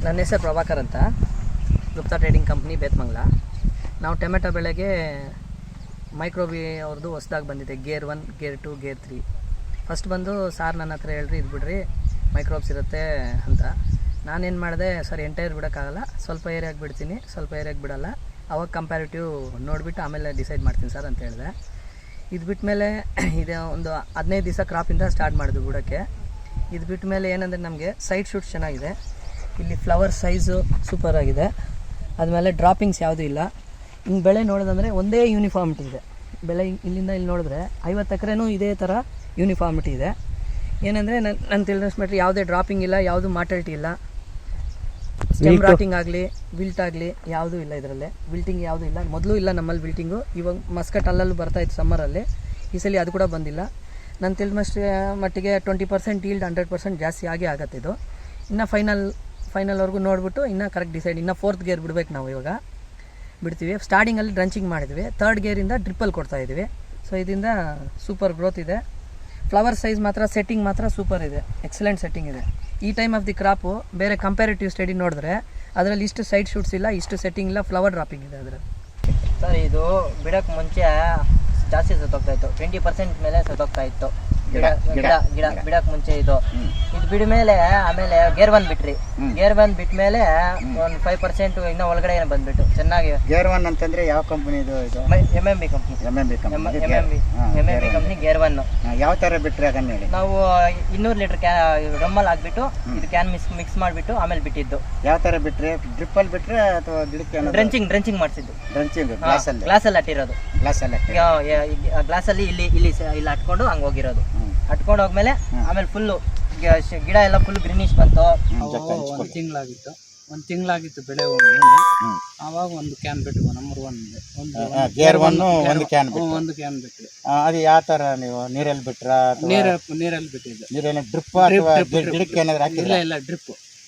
ನನ್ನ ಹೆಸರು ಪ್ರಭಾಕರ್ ಅಂತ, ಗುಪ್ತಾ ಟ್ರೇಡಿಂಗ್ ಕಂಪ್ನಿ ಬೇತ್ಮಂಗ್ಲ. ನಾವು ಟೊಮೆಟೊ ಬೆಳೆಗೆ ಮೈಕ್ರೋಬಿ ಅವ್ರದ್ದು ಹೊಸ್ದಾಗಿ ಬಂದಿದೆ, ಗೇರ್ 1, ಗೇರ್ 2, ಗೇರ್ 3. ಫಸ್ಟ್ ಬಂದು ಸಾರ್ ನನ್ನ ಹತ್ರ ಹೇಳ್ರಿ ಇದು ಬಿಡ್ರಿ ಮೈಕ್ರೋಬ್ಸ್ ಇರುತ್ತೆ ಅಂತ. ನಾನೇನು ಮಾಡಿದೆ, ಸರ್ ಎಂಟೈರ್ ಬಿಡೋಕ್ಕಾಗಲ್ಲ, ಸ್ವಲ್ಪ ಏರಿಯಾಗಿ ಬಿಡ್ತೀನಿ, ಸ್ವಲ್ಪ ಏರಿಯಾಗಿ ಬಿಡಲ್ಲ, ಅವಾಗ ಕಂಪ್ಯಾರಿಟಿವ್ ನೋಡಿಬಿಟ್ಟು ಆಮೇಲೆ ಡಿಸೈಡ್ ಮಾಡ್ತೀನಿ ಸರ್ ಅಂತ ಹೇಳಿದೆ. ಇದು ಬಿಟ್ಟ ಮೇಲೆ ಇದು ಒಂದು 15 ದಿವಸ ಕ್ರಾಪಿಂದ ಸ್ಟಾರ್ಟ್ ಮಾಡಿದ್ವಿ ಬಿಡೋಕ್ಕೆ. ಇದು ಬಿಟ್ಟ ಮೇಲೆ ಏನಂದರೆ ನಮಗೆ ಸೈಡ್ ಶೂಟ್ಸ್ ಚೆನ್ನಾಗಿದೆ, ಇಲ್ಲಿ ಫ್ಲವರ್ ಸೈಜು ಸೂಪರ್ ಆಗಿದೆ, ಆದಮೇಲೆ ಡ್ರಾಪಿಂಗ್ಸ್ ಯಾವುದೂ ಇಲ್ಲ. ಹಿಂಗೆ ಬೆಳೆ ನೋಡೋದಂದರೆ ಒಂದೇ ಯೂನಿಫಾರ್ಮಿಟಿ ಇದೆ ಬೆಳೆ. ಇಲ್ಲಿಂದ ಇಲ್ಲಿ ನೋಡಿದ್ರೆ 50 ಎಕರೆನೂ ಇದೇ ಥರ ಯೂನಿಫಾರ್ಮಿಟಿ ಇದೆ. ಏನಂದರೆ ನಾನು ತಿಳಿದಷ್ಟು ಯಾವುದೇ ಡ್ರಾಪಿಂಗ್ ಇಲ್ಲ, ಯಾವುದು ಮಾರ್ಟಲ್ಟಿ ಇಲ್ಲ, ಸ್ಟೆಮ್ ರಾಟಿಂಗ್ ಆಗಲಿ ವಿಲ್ಟ್ ಆಗಲಿ ಯಾವುದೂ ಇಲ್ಲ ಇದರಲ್ಲಿ. ವಿಲ್ಟಿಂಗ್ ಯಾವುದೂ ಇಲ್ಲ, ಮೊದಲು ಇಲ್ಲ ನಮ್ಮಲ್ಲಿ ವಿಲ್ಟಿಂಗು. ಇವಾಗ ಮಸ್ಕಟ್ ಅಲ್ಲಲ್ಲೂ ಬರ್ತಾಯಿತ್ತು ಸಮ್ಮರಲ್ಲಿ, ಈ ಸಲ ಅದು ಕೂಡ ಬಂದಿಲ್ಲ. ನಾನು ತಿಳಿದಷ್ಟು ಮಟ್ಟಿಗೆ 20% ಈಲ್ಡ್ 100% ಜಾಸ್ತಿ ಆಗೇ ಆಗತ್ತೆ ಇದು. ಇನ್ನು ಫೈನಲ್ವರೆಗೂ ನೋಡಿಬಿಟ್ಟು ಇನ್ನೂ ಕರೆಕ್ಟ್ ಡಿಸೈಡ್. ಇನ್ನು 4th ಗೇರ್ ಬಿಡಬೇಕು ನಾವು, ಇವಾಗ ಬಿಡ್ತೀವಿ. ಸ್ಟಾರ್ಟಿಂಗಲ್ಲಿ ಡ್ರಂಚಿಂಗ್ ಮಾಡಿದ್ವಿ, 3rd ಗೇರಿಂದ ಡ್ರಿಪ್ಪಲ್ಲಿ ಕೊಡ್ತಾಯಿದ್ವಿ. ಸೊ ಇದರಿಂದ ಸೂಪರ್ ಗ್ರೋತ್ ಇದೆ. ಫ್ಲವರ್ ಸೈಜ್ ಮಾತ್ರ, ಸೆಟ್ಟಿಂಗ್ ಮಾತ್ರ ಸೂಪರ್ ಇದೆ, ಎಕ್ಸಲೆಂಟ್ ಸೆಟ್ಟಿಂಗ್ ಇದೆ. ಈ ಟೈಮ್ ಆಫ್ ದಿ ಕ್ರಾಪು ಬೇರೆ ಕಂಪ್ಯಾರಿಟಿವ್ ಸ್ಟಡಿ ನೋಡಿದ್ರೆ ಅದರಲ್ಲಿ ಇಷ್ಟು ಸೈಡ್ ಶೂಟ್ಸ್ ಇಲ್ಲ, ಇಷ್ಟು ಸೆಟ್ಟಿಂಗ್ ಇಲ್ಲ, ಫ್ಲವರ್ ಡ್ರಾಪಿಂಗ್ ಇದೆ ಅದರಲ್ಲಿ. ಸರ್ ಇದು ಬಿಡೋಕ್ಕೆ ಮುಂಚೆ ಜಾಸ್ತಿ ಸತ್ತೋಗ್ತಾ ಇತ್ತು, 20% ಮೇಲೆ ಸತ್ತೋಗ್ತಾ ಇತ್ತು ಗಿಡ ಬಿಡಕ್ಕೆ ಮುಂಚೆ. ಇದು ಬಿಡ ಮೇಲೆ ಆಮೇಲೆ ಗೇರ್ 1 ಬಿಟ್ರಿ, ಗೇರ್ 1 ಬಿಟ್ಟ ಮೇಲೆ ಒಂದು 5% ಇನ್ನೂ ಒಳಗಡೆ ಬಂದ್ಬಿಟ್ಟು ಚೆನ್ನಾಗಿ. ಗೇರ್ 1 ಅಂತಂದ್ರೆ ಯಾವ ಕಂಪನಿ ಇದು? MMB company. MMB company gear 1. ಯಾವ ತರ ಬಿಟ್ರಿ ಅದನ್ನ ಹೇಳಿ. ನಾವು 200 ಲೀಟರ್ ಡ್ರಮ್ಮಲ್ಲಿ ಹಾಕ್ಬಿಟ್ಟು ಇದು ಕ್ಯಾನ್ ಮಿಕ್ಸ್ ಮಾಡಿಬಿಟ್ಟು ಆಮೇಲೆ ಬಿಟ್ಟಿದ್ದು. ಯಾವ ತರ ಬಿಟ್ರಿ? ಡ್ರಿಪ್ಪಲ್ಲಿ ಬಿಟ್ರೆ ಅಥವಾ ಗಿಡಕ್ಕೆ? ಡ್ರಂಚಿಂಗ್ ಮಾಡಿಸಿದ್ದು. ಡ್ರಂಚಿಂಗ್ ಗ್ಲಾಸಲ್ಲಿ ಅಟ್ಟಿರೋದು, ಗ್ಲಾಸಲ್ಲಿ ಇಲ್ಲಿ ಅಟ್ಕೊಂಡು ಹಂಗೆ ಹೋಗಿರೋದು. ಅಟ್ಕೊಂಡು ಹೋಗ್ಮೇಲೆ ಆಮೇಲೆ ಫುಲ್ಲು ಗಿಡ ಎಲ್ಲ ಫುಲ್ ಗ್ರೀನಿಶ್ ಬಂತು. ಒಂದು ತಿಂಗಳಾಗಿತ್ತು ಬೆಳೆ. ಆವಾಗ ಒಂದು ಕ್ಯಾನ್ ಬಿಟ್ಟು ನಂಬರ್ 1 ಗೇರ್ 1 ಒಂದು ಕ್ಯಾನ್ ಬಿಟ್ಟು. ಅದು ಯಾವ ತರ ನೀವು ನೀರಲ್ಲಿ ಬಿಟ್ರಾ? ನೀರಲ್ಲಿ ಬಿಟ್ಟಿದ್ದು. ನೀರಲ್ಲಿ ಡ್ರಿಪ್ ಅಥವಾ ಗಿಡಕ್ಕೆ ಏನಾದ್ರು ಹಾಕಿಲ್ಲ? ಇಲ್ಲ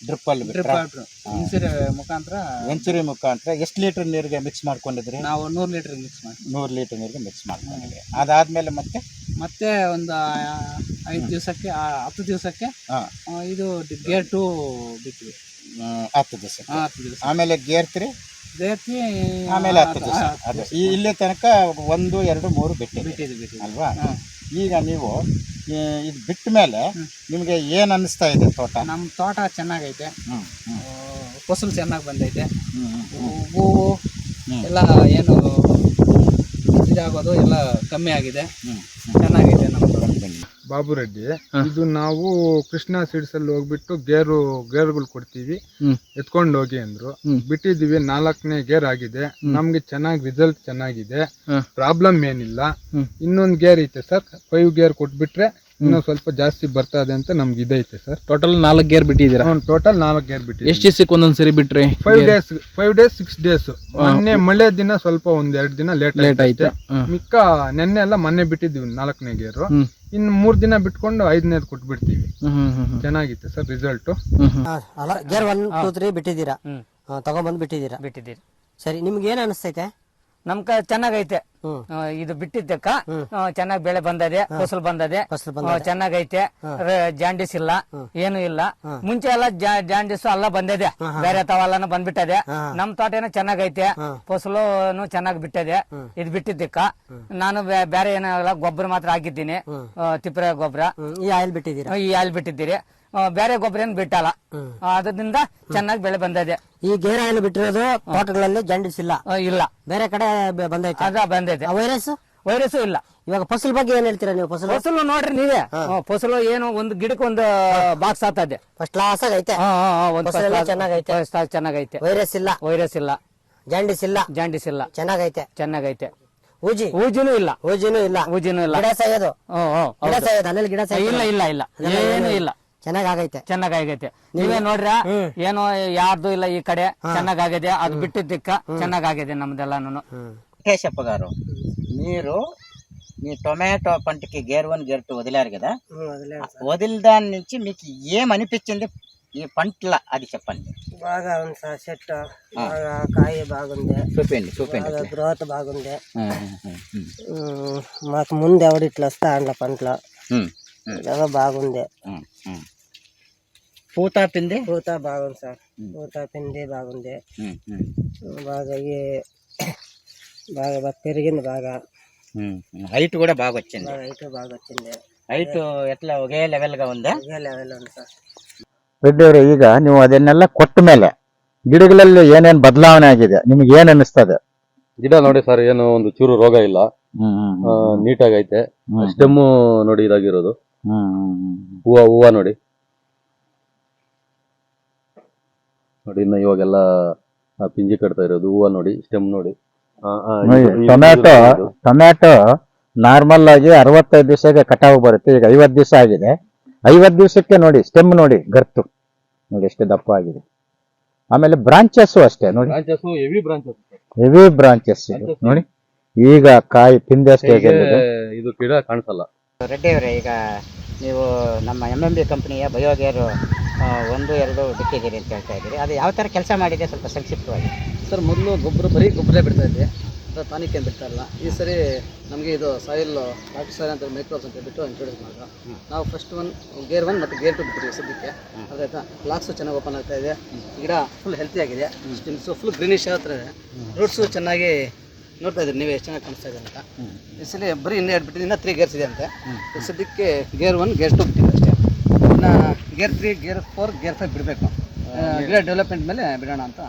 ಡ್ರಿಪ್ಪಲ್ಲಿ ವೆಂಚುರಿ ಮುಖಾಂತರ. ಎಷ್ಟು ಲೀಟರ್ ನೀರಿಗೆ ಮಿಕ್ಸ್ ಮಾಡ್ಕೊಂಡಿದ್ರಿ? ನಾವು 100 ಲೀಟರ್ ಮಿಕ್ಸ್ ಮಾಡಿ 100 ಲೀಟರ್ ನೀರಿಗೆ ಮಿಕ್ಸ್ ಮಾಡ್ಕೊಂಡಿದ್ರಿ. ಅದಾದ್ಮೇಲೆ ಮತ್ತೆ ಒಂದು 5 ದಿವಸಕ್ಕೆ 10 ದಿವಸಕ್ಕೆ ಇದು ಗೇರ್ 2 ಬಿಟ್ವಿ. 10 ದಿವಸ. ಆಮೇಲೆ ಗೇರ್ 3 ಆಮೇಲೆ 10 ದಿವಸ. ಅದು ಇಲ್ಲಿ ತನಕ 1, 2, 3 ಬಿಟ್ಟಿದ್ದೀವಿ ಅಲ್ವಾ? ಈಗ ನೀವು ಇದು ಬಿಟ್ಟ ಮೇಲೆ ನಿಮಗೆ ಏನು ಅನ್ನಿಸ್ತಾ ಇದೆ ತೋಟ? ನಮ್ಮ ತೋಟ ಚೆನ್ನಾಗೈತೆ, ಫಸಲು ಚೆನ್ನಾಗಿ ಬಂದೈತೆ, ಹೂವು ಎಲ್ಲ ಏನು ಇದಾಗೋದು ಎಲ್ಲ ಕಮ್ಮಿ ಆಗಿದೆ, ಚೆನ್ನಾಗಿದೆ ನಮ್ಮ ತೋಟ. ಬಾಬು ರೆಡ್ಡಿ, ಇದು ನಾವು ಕೃಷ್ಣ ಸೀಡ್ಸ್ ಅಲ್ಲಿ ಹೋಗ್ಬಿಟ್ಟು ಗೇರ್ಗಳು ಕೊಡ್ತೀವಿ, ಎತ್ಕೊಂಡು ಹೋಗಿ ಅಂದ್ರು. ಬಿಟ್ಟಿದೀವಿ, 4ನೇ ಗೇರ್ ಆಗಿದೆ, ನಮ್ಗೆ ಚೆನ್ನಾಗಿ ರಿಸಲ್ಟ್ ಚೆನ್ನಾಗಿದೆ, ಪ್ರಾಬ್ಲಮ್ ಏನಿಲ್ಲ. ಇನ್ನೊಂದು ಗೇರ್ ಐತೆ ಸರ್, 5 ಗೇರ್ ಕೊಟ್ಬಿಟ್ರೆ ಇನ್ನೂ ಸ್ವಲ್ಪ ಜಾಸ್ತಿ ಬರ್ತದೆ ಅಂತ ನಮ್ಗೆ ಇದೈತೆ ಸರ್. ಟೋಟಲ್ 4 ಗೇರ್ ಬಿಟ್ಟಿದ್ದೀರಾ? ಟೋಟಲ್ 4 ಗೇರ್ ಬಿಟ್ಟಿದ್ದೀವಿ. ಎಷ್ಟು ದಿವಸಕ್ಕೆ ಒಂದೊಂದ್ಸರಿ ಬಿಟ್ರಿ? 5 ಡೇಸ್ 6 ಡೇಸ್. ಮೊನ್ನೆ ಮಳೆ ದಿನ ಸ್ವಲ್ಪ 1-2 ದಿನ ಲೇಟ್ ಆಯ್ತು. ಮಿಕ್ಕ ನೆನ್ನೆ ಎಲ್ಲ ಮೊನ್ನೆ ಬಿಟ್ಟಿದ್ದೀವಿ 4ನೇ ಗೇರು. ಇನ್ನು 3 ದಿನ ಬಿಟ್ಕೊಂಡು 5ನೇದು ಕೊಟ್ಬಿಡ್ತೀವಿ. ಚೆನ್ನಾಗಿತ್ತು ಸರ್ ರಿಸಲ್ಟ್. ಗೇರ್ 1, 2, 3 ಬಿಟ್ಟಿದ್ದೀರಾ, ತಗೊಂಡ್ಬಂದು ಬಿಟ್ಟಿದ್ದೀರಾ. ಸರಿ, ನಿಮ್ಗೆ ಏನ್ ಅನಿಸ್ತೈತೆ? ನಮ್ಕ ಚೆನ್ನಾಗೈತೆ. ಇದು ಬಿಟ್ಟಿದ್ದಕ್ಕ ಚೆನ್ನಾಗಿ ಬೆಳೆ ಬಂದದೆ, ಫಸಲು ಬಂದದೆ, ಚೆನ್ನಾಗೈತೆ. ಜಾಂಡಿಸ್ ಇಲ್ಲ, ಏನು ಇಲ್ಲ. ಮುಂಚೆ ಎಲ್ಲ ಜಾಂಡಿಸ್ ಎಲ್ಲ ಬಂದಿದೆ, ಬೇರೆ ತಾವೆಲ್ಲನು ಬಂದ್ಬಿಟ್ಟದೆ. ನಮ್ ತೋಟ ಏನೋ ಚೆನ್ನಾಗೈತೆ, ಫಸಲು ಚೆನ್ನಾಗಿ ಬಿಟ್ಟದೆ. ಇದು ಬಿಟ್ಟಿದ್ದಕ್ಕ ನಾನು ಬೇರೆ ಏನೆಲ್ಲ ಗೊಬ್ಬರ ಮಾತ್ರ ಹಾಕಿದ್ದೀನಿ, ತಿಪ್ಪರೆ ಗೊಬ್ಬರ. ಈ ಆಯಿಲ್ ಬಿಟ್ಟಿದ್ದೀರಿ, ಬೇರೆ ಗೊಬ್ಬರ ಏನ್ ಬಿಟ್ಟಲ್ಲ. ಅದರಿಂದ ಚೆನ್ನಾಗಿ ಬೆಳೆ ಬಂದಿದೆ. ಈ ಗೇರ್ ಆಯಿಲ್ ಬಿಟ್ಟಿರೋದು ತೋಟಗಳಲ್ಲಿ ಜಾಂಡಿಸ್ ಇಲ್ಲ, ಬೇರೆ ಕಡೆ ಬಂದೈತೆ. ವೈರಸ್ ಇಲ್ಲ. ಇವಾಗ ಫಸಲ್ ಬಗ್ಗೆ ಏನ್ ಹೇಳ್ತೀರಾ ನೀವು? ಫಸಲು ನೋಡ್ರಿ ನೀವೇ, ಫಸಲು ಏನು ಒಂದು ಗಿಡಕ್ಕೆ ಒಂದು ಬಾಕ್ಸ್ ಆಗ್ತದೆ. ಫಸ್ಟ್ ಕ್ಲಾಸ್ ಆಗೈತೆ, ಚೆನ್ನಾಗೈತೆ. ವೈರಸ್ ಇಲ್ಲ, ಜಾಂಡಿಸ್ ಇಲ್ಲ, ಚೆನ್ನಾಗೈತೆ. ಊಜಿನೂ ಇಲ್ಲ. ಗಿಡ ಸಾಯೋದು ಅಲ್ಲೆಲ್ಲ ಗಿಡ ಸಾಯೋದು ಇಲ್ಲ, ಏನು ಇಲ್ಲ. ಚೆನ್ನಾಗೈತೆ. ನೀವೇ ನೋಡ್ರ, ಏನೋ ಯಾರ್ದು ಇಲ್ಲ ಈ ಕಡೆ, ಚೆನ್ನಾಗಾಗಿದೆ. ಅದು ಬಿಟ್ಟಿದ್ದಕ್ಕ ಚೆನ್ನಾಗಾಗಿದೆ నమ్మదెల్లాను. కేశప్ప గారు, మీ టొమాటో పంటకి గేర్ 1 గేర్ 2 వదిలారు కదా, వదిలిన దాని నుంచి మీకు ఏమనిపించింది? ఈ పంటల అది చెప్పండి. బాగా ఉంది సార్ చెట్టు, బాగా కాయ బాగుంది, చూపండి. బాగా గ్రోత్ బాగుంది. మాకు ముందు ఎవడు ఇట్లా వస్తా అండ్ల పంటలో బాగా బాగుంది. పూత పిండి పూత బాగుంది సార్, పూత పిండి బాగుంది. బాగా బాగా పెరిగింది, బాగా హైట్ కూడా బాగా వచ్చింది. హైట్ బాగా వచ్చింది. హైట్ ఎట్లా ఒకే లెవెల్ గా ఉందా? ఒకే ಲெವೆಲ್ ఉంది ಸರ್. ರೆಡ್ಡಿಯವರು, ಈಗ ನೀವು ಅದನ್ನೆಲ್ಲ ಕೊಟ್ಟ ಮೇಲೆ ಗಿಡಗಳಲ್ಲಿ ಏನೇನ್ ಬದಲಾವಣೆ ಆಗಿದೆ ನಿಮ್ಗೆ ಏನ್ ಅನಿಸ್ತದೆ? ಗಿಡ ನೋಡಿ ಸರ್, ಏನು ಒಂದು ಚೂರು ರೋಗ ಇಲ್ಲ, ನೀಟಾಗಿ ಐತೆ. ಸ್ಟೆಮ್ಮು ನೋಡಿ ಇದಾಗಿರೋದು, ಹೂವ ನೋಡಿ ಇನ್ನು ಇವಾಗೆಲ್ಲ ಪಿಂಜಿ ಕಟ್ತಾ ಇರೋದು, ಹೂವ ನೋಡಿ, ಸ್ಟೆಮ್ ನೋಡಿ. ಟೊಮ್ಯಾಟೊ ನಾರ್ಮಲ್ ಆಗಿ 65 ದಿವಸಕ್ಕೆ ಕಟಾವು ಬರುತ್ತೆ, ಈಗ 50 ದಿವಸ ಆಗಿದೆ. 50 ದಿವಸಕ್ಕೆ ನೋಡಿ ಸ್ಟೆಮ್ ನೋಡಿ, ಗರ್ತು ನೋಡಿ ಎಷ್ಟು ದಪ್ಪ ಆಗಿದೆ. ಆಮೇಲೆ ಬ್ರಾಂಚಸ್ ಅಷ್ಟೇ ನೋಡಿ, ಹೆವಿ ಬ್ರಾಂಚಸ್ ನೋಡಿ. ಈಗ ಕಾಯಿ ಪಿಂದೆ ಸ್ಟೇಜ್ ಇದು ಗಿಡ ಕಾಣಿಸಲ್ಲ. ರೆಡ್ಡಿ ಅವರೇ, ಈಗ ನೀವು ನಮ್ಮ MMB ಕಂಪನಿಯ ಬಯೋಗೇರ್ 1, 2 ಬಿಟ್ಟಿದ್ದೀರಿ ಅಂತ ಹೇಳ್ತಾ ಇದ್ದೀರಿ. ಅದು ಯಾವ ಥರ ಕೆಲಸ ಮಾಡಿದೆ ಸ್ವಲ್ಪ ಸಂಕ್ಷಿಪ್ತವಾಗಿ? ಸರ್, ಮೊದಲು ಬರೀ ಗೊಬ್ಬರ ಬಿಡ್ತಾ ಇದ್ದೆ, ಟಾನಿಕ್ ಏನು ಬಿಡ್ತಾ ಇಲ್ಲ. ಈ ಸರಿ ನಮಗೆ ಇದು ಸಾಯಿಲ್ ಸಾಯಿಲ್ ಅಂತ ಮೈಕ್ರೋಬ್ಸ್ ಅಂತ ಬಿಟ್ಟು ಇಂಟ್ರೊಡ್ಯೂಸ್ ಮಾಡಿದ್ರು. ನಾವು ಫಸ್ಟ್ ಗೇರ್ 1 ಮತ್ತು ಗೇರ್ 2 ಬಿಟ್ಟಿದ್ದೀವಿ ಸದ್ಯಕ್ಕೆ. ಅದಾಯ್ತಾ, ಫ್ಲಾಕ್ಸು ಚೆನ್ನಾಗಿ ಓಪನ್ ಆಗ್ತಾ ಇದೆ, ಗಿಡ ಫುಲ್ ಹೆಲ್ತಿ ಆಗಿದೆ, ಸ್ಟಿಮ್ಸು ಫುಲ್ ಗ್ರೀನಿಶ್ ಆಗ್ತಾ ಇದೆ, ರೂಟ್ಸು ಚೆನ್ನಾಗಿ ನೋಡ್ತಾ ಇದ್ದೀರಿ ನೀವೇ ಎಷ್ಟು ಚೆನ್ನಾಗಿ ಕಾಣಿಸ್ತಾ ಇದೆ ಅಂತ. ಈ ಸಲ ಬರೀ ಇನ್ನೂ 2 ಬಿಟ್ಟಿದ್ದು, ಇನ್ನೂ 3 ಗೇರ್ಸ್ ಇದೆ ಅಂತೆ. ಸದ್ಯಕ್ಕೆ ಗೇರ್ 1, ಗೇರ್ 2 ಬಿಟ್ಟಿದೆ ಅಷ್ಟೇ. ಇನ್ನು ಗೇರ್ 3, ಗೇರ್ 4, ಗೇರ್ 5 ಬಿಡಬೇಕು, ಗಿಡ ಡೆವಲಪ್ಮೆಂಟ್ ಮೇಲೆ ಬಿಡೋಣ ಅಂತ.